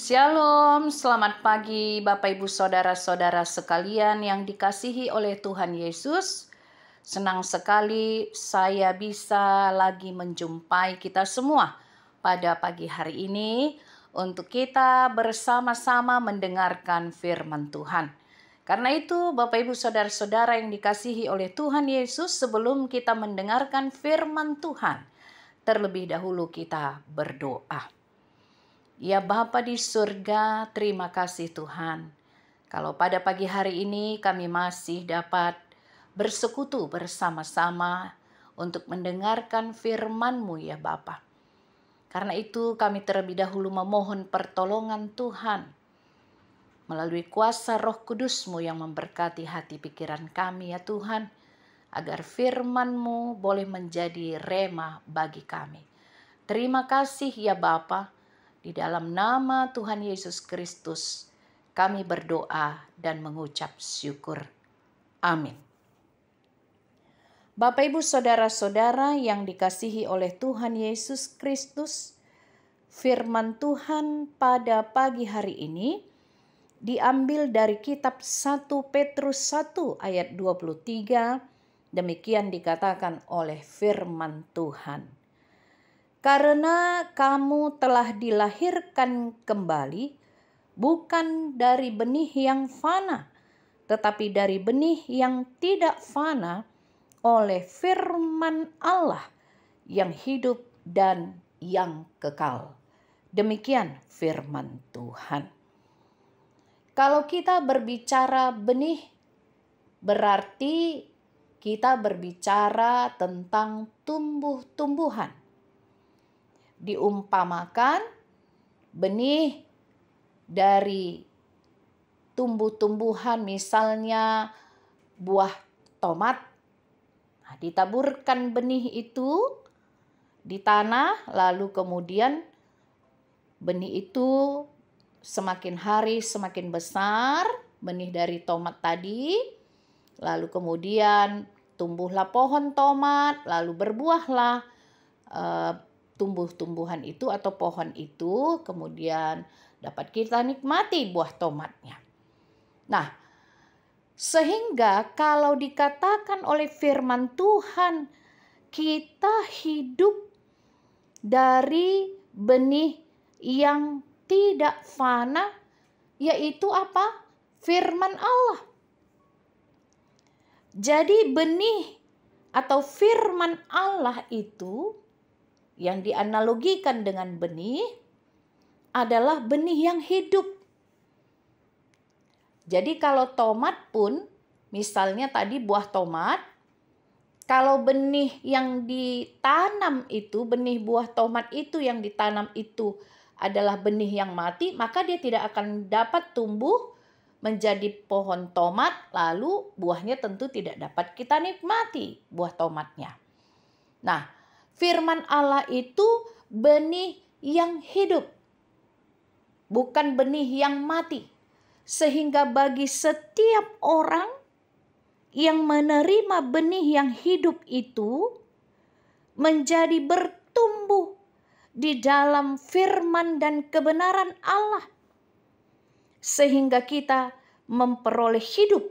Shalom, selamat pagi Bapak Ibu Saudara-saudara sekalian yang dikasihi oleh Tuhan Yesus. Senang sekali saya bisa lagi menjumpai kita semua pada pagi hari ini untuk kita bersama-sama mendengarkan firman Tuhan. Karena itu Bapak Ibu Saudara-saudara yang dikasihi oleh Tuhan Yesus, sebelum kita mendengarkan firman Tuhan, terlebih dahulu kita berdoa. Ya Bapa di surga, terima kasih Tuhan. Kalau pada pagi hari ini kami masih dapat bersekutu bersama-sama untuk mendengarkan firman-Mu ya Bapa. Karena itu kami terlebih dahulu memohon pertolongan Tuhan melalui kuasa Roh Kudus-Mu yang memberkati hati pikiran kami ya Tuhan, agar firman-Mu boleh menjadi rema bagi kami. Terima kasih ya Bapa. Di dalam nama Tuhan Yesus Kristus, kami berdoa dan mengucap syukur. Amin. Bapak Ibu Saudara-saudara yang dikasihi oleh Tuhan Yesus Kristus, firman Tuhan pada pagi hari ini diambil dari kitab 1 Petrus 1 ayat 23, demikian dikatakan oleh firman Tuhan. Karena kamu telah dilahirkan kembali, bukan dari benih yang fana, tetapi dari benih yang tidak fana, oleh firman Allah yang hidup dan yang kekal. Demikian firman Tuhan. Kalau kita berbicara benih, berarti kita berbicara tentang tumbuh-tumbuhan. Diumpamakan benih dari tumbuh-tumbuhan, misalnya buah tomat. Nah, ditaburkan benih itu di tanah, lalu kemudian benih itu semakin hari semakin besar, benih dari tomat tadi, lalu kemudian tumbuhlah pohon tomat, lalu berbuahlah tumbuh-tumbuhan itu atau pohon itu, kemudian dapat kita nikmati buah tomatnya. Nah, sehingga kalau dikatakan oleh firman Tuhan, kita hidup dari benih yang tidak fana, yaitu apa? Firman Allah. Jadi benih atau firman Allah itu yang dianalogikan dengan benih adalah benih yang hidup. Jadi kalau tomat pun, misalnya tadi buah tomat, kalau benih yang ditanam itu, benih buah tomat itu yang ditanam itu adalah benih yang mati, maka dia tidak akan dapat tumbuh menjadi pohon tomat, lalu buahnya tentu tidak dapat kita nikmati buah tomatnya. Nah, firman Allah itu benih yang hidup, bukan benih yang mati. Sehingga bagi setiap orang yang menerima benih yang hidup itu, menjadi bertumbuh di dalam firman dan kebenaran Allah, sehingga kita memperoleh hidup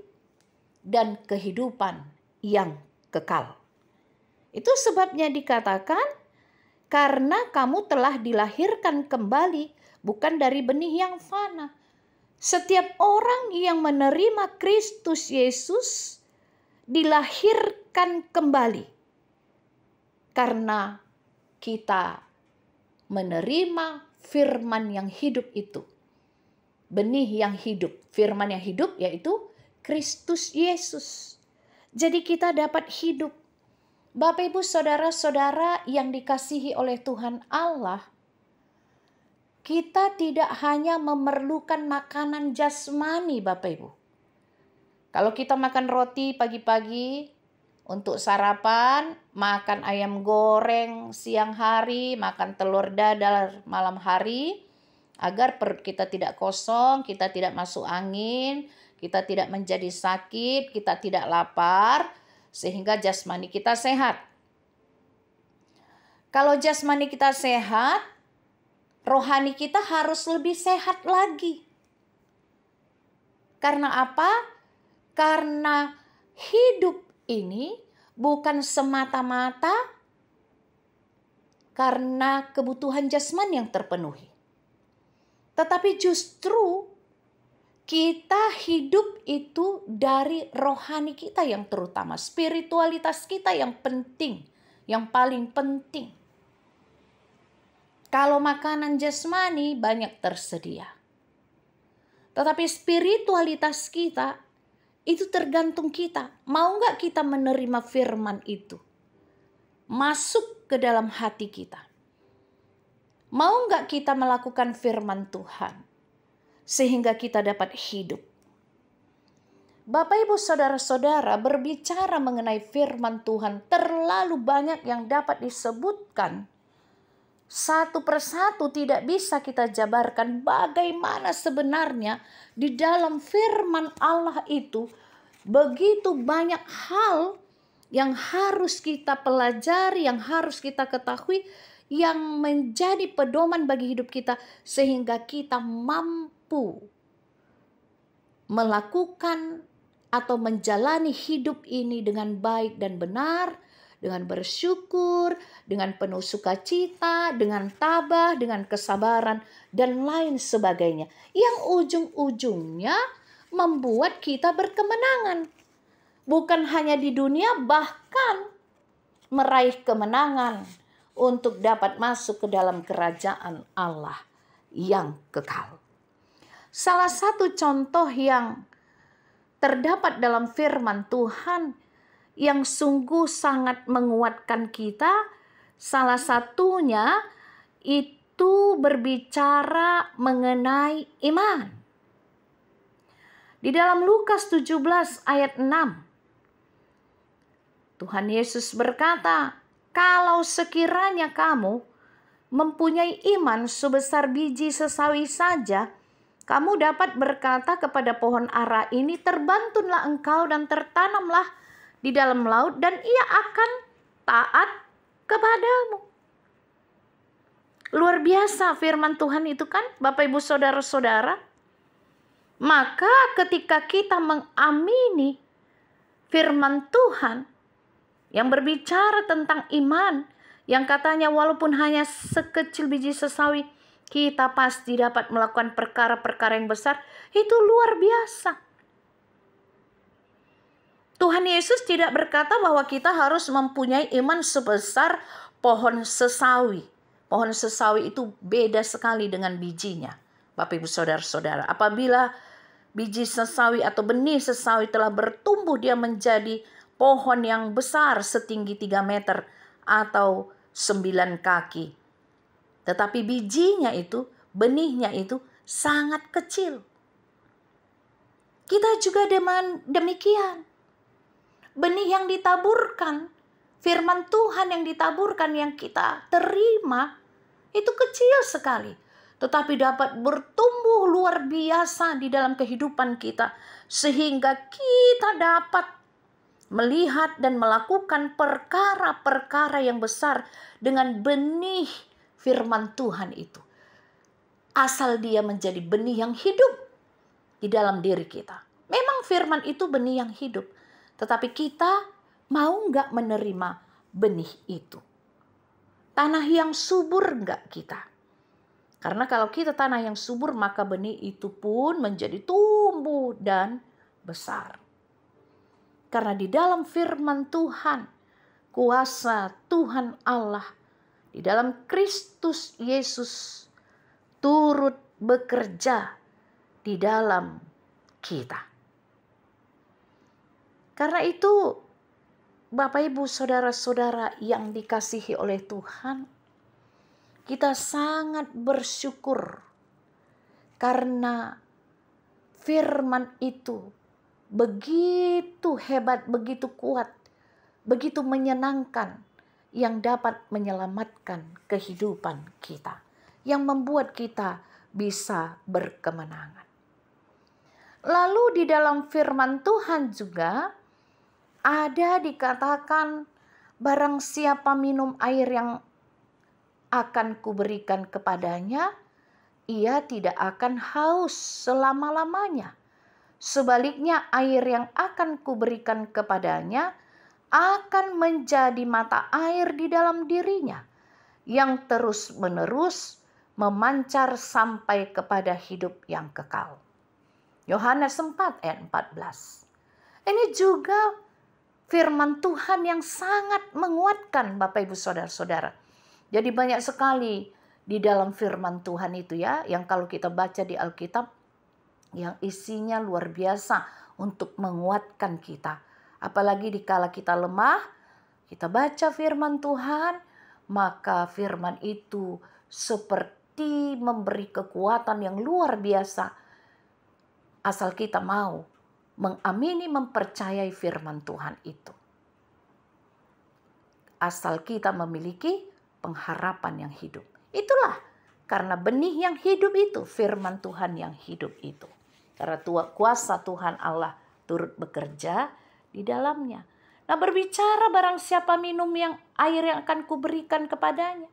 dan kehidupan yang kekal. Itu sebabnya dikatakan, karena kamu telah dilahirkan kembali, bukan dari benih yang fana. Setiap orang yang menerima Kristus Yesus dilahirkan kembali. Karena kita menerima firman yang hidup itu. Benih yang hidup, firman yang hidup yaitu Kristus Yesus. Jadi kita dapat hidup. Bapak Ibu Saudara-saudara yang dikasihi oleh Tuhan Allah, kita tidak hanya memerlukan makanan jasmani Bapak Ibu. Kalau kita makan roti pagi-pagi untuk sarapan, makan ayam goreng siang hari, makan telur dadar malam hari, agar perut kita tidak kosong, kita tidak masuk angin, kita tidak menjadi sakit, kita tidak lapar, sehingga jasmani kita sehat. Kalau jasmani kita sehat, rohani kita harus lebih sehat lagi. Karena apa? Karena hidup ini bukan semata-mata karena kebutuhan jasmani yang terpenuhi. Tetapi justru kita hidup itu dari rohani kita yang terutama. Spiritualitas kita yang penting, yang paling penting. Kalau makanan jasmani banyak tersedia. Tetapi spiritualitas kita itu tergantung kita. Mau nggak kita menerima firman itu? Masuk ke dalam hati kita. Mau nggak kita melakukan firman Tuhan? Sehingga kita dapat hidup. Bapak, Ibu, Saudara-saudara, berbicara mengenai firman Tuhan, terlalu banyak yang dapat disebutkan. Satu persatu tidak bisa kita jabarkan bagaimana sebenarnya di dalam firman Allah itu begitu banyak hal yang harus kita pelajari, yang harus kita ketahui, yang menjadi pedoman bagi hidup kita sehingga kita mampu melakukan atau menjalani hidup ini dengan baik dan benar, dengan bersyukur, dengan penuh sukacita, dengan tabah, dengan kesabaran, dan lain sebagainya. Yang ujung-ujungnya membuat kita berkemenangan. Bukan hanya di dunia, bahkan meraih kemenangan untuk dapat masuk ke dalam kerajaan Allah yang kekal. Salah satu contoh yang terdapat dalam firman Tuhan yang sungguh sangat menguatkan kita, salah satunya itu berbicara mengenai iman. Di dalam Lukas 17 ayat 6, Tuhan Yesus berkata, "Kalau sekiranya kamu mempunyai iman sebesar biji sesawi saja, kamu dapat berkata kepada pohon ara ini, terbantunlah engkau dan tertanamlah di dalam laut, dan ia akan taat kepadamu." Luar biasa firman Tuhan itu kan, Bapak, Ibu, Saudara-saudara. Maka ketika kita mengamini firman Tuhan yang berbicara tentang iman, yang katanya walaupun hanya sekecil biji sesawi, kita pasti dapat melakukan perkara-perkara yang besar, itu luar biasa. Tuhan Yesus tidak berkata bahwa kita harus mempunyai iman sebesar pohon sesawi. Pohon sesawi itu beda sekali dengan bijinya. Bapak, Ibu, Saudara-saudara, apabila biji sesawi atau benih sesawi telah bertumbuh, dia menjadi pohon yang besar setinggi 3 meter atau 9 kaki. Tetapi bijinya itu, benihnya itu sangat kecil. Kita juga demikian. Benih yang ditaburkan, firman Tuhan yang ditaburkan, yang kita terima, itu kecil sekali. Tetapi dapat bertumbuh luar biasa di dalam kehidupan kita. Sehingga kita dapat melihat dan melakukan perkara-perkara yang besar dengan benih firman Tuhan itu. Asal dia menjadi benih yang hidup di dalam diri kita. Memang firman itu benih yang hidup. Tetapi kita mau nggak menerima benih itu? Tanah yang subur nggak kita? Karena kalau kita tanah yang subur, maka benih itu pun menjadi tumbuh dan besar. Karena di dalam firman Tuhan, kuasa Tuhan Allah di dalam Kristus Yesus turut bekerja di dalam kita. Karena itu, Bapak, Ibu, Saudara-saudara yang dikasihi oleh Tuhan, kita sangat bersyukur karena firman itu begitu hebat, begitu kuat, begitu menyenangkan, yang dapat menyelamatkan kehidupan kita, yang membuat kita bisa berkemenangan. Lalu di dalam firman Tuhan juga ada dikatakan, barang siapa minum air yang akan kuberikan kepadanya, ia tidak akan haus selama-lamanya. Sebaliknya, air yang akan kuberikan kepadanya akan menjadi mata air di dalam dirinya, yang terus-menerus memancar sampai kepada hidup yang kekal. Yohanes 4 ayat 14. Ini juga firman Tuhan yang sangat menguatkan Bapak Ibu Saudara-saudara. Jadi banyak sekali di dalam firman Tuhan itu ya, yang kalau kita baca di Alkitab, yang isinya luar biasa untuk menguatkan kita. Apalagi dikala kita lemah, kita baca firman Tuhan, maka firman itu seperti memberi kekuatan yang luar biasa. Asal kita mau mengamini, mempercayai firman Tuhan itu. Asal kita memiliki pengharapan yang hidup. Itulah karena benih yang hidup itu, firman Tuhan yang hidup itu. Karena kuasa Tuhan Allah turut bekerja di dalamnya. Nah, berbicara barang siapa minum yang air yang akan kuberikan kepadanya.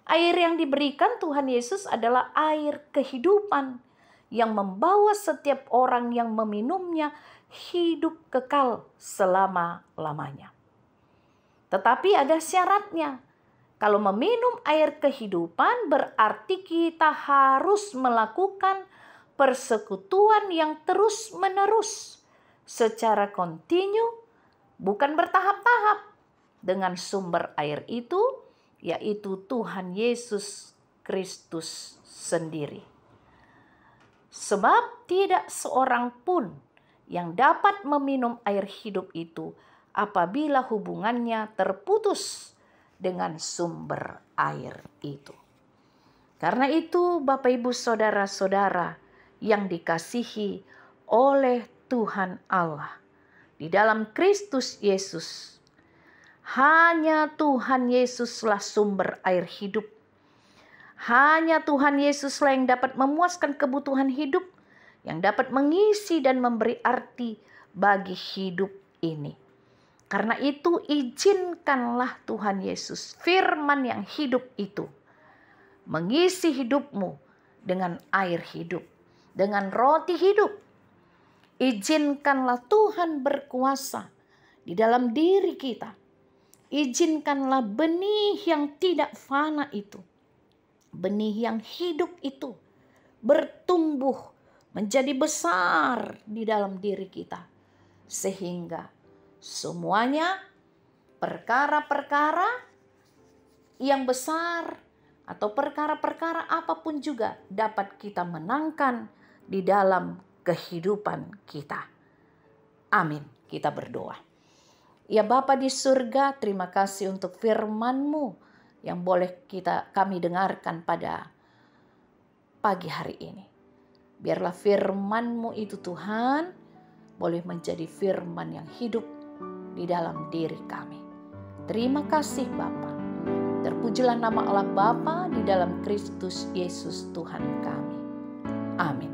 Air yang diberikan Tuhan Yesus adalah air kehidupan yang membawa setiap orang yang meminumnya hidup kekal selama-lamanya. Tetapi ada syaratnya. Kalau meminum air kehidupan berarti kita harus melakukan persekutuan yang terus-menerus secara kontinu, bukan bertahap-tahap, dengan sumber air itu, yaitu Tuhan Yesus Kristus sendiri. Sebab tidak seorang pun yang dapat meminum air hidup itu apabila hubungannya terputus dengan sumber air itu. Karena itu Bapak Ibu Saudara-saudara yang dikasihi oleh Tuhan Allah di dalam Kristus Yesus, hanya Tuhan Yesuslah sumber air hidup. Hanya Tuhan Yesuslah yang dapat memuaskan kebutuhan hidup, yang dapat mengisi dan memberi arti bagi hidup ini. Karena itu izinkanlah Tuhan Yesus, firman yang hidup itu, mengisi hidupmu dengan air hidup, dengan roti hidup. Izinkanlah Tuhan berkuasa di dalam diri kita. Izinkanlah benih yang tidak fana itu, benih yang hidup itu, bertumbuh menjadi besar di dalam diri kita. Sehingga semuanya perkara-perkara yang besar atau perkara-perkara apapun juga dapat kita menangkan di dalam kehidupan kita. Amin. Kita berdoa. Ya Bapa di surga, terima kasih untuk firman-Mu yang boleh kami dengarkan pada pagi hari ini. Biarlah firman-Mu itu Tuhan boleh menjadi firman yang hidup di dalam diri kami. Terima kasih Bapa. Terpujilah nama Allah Bapa di dalam Kristus Yesus Tuhan kami. Amin.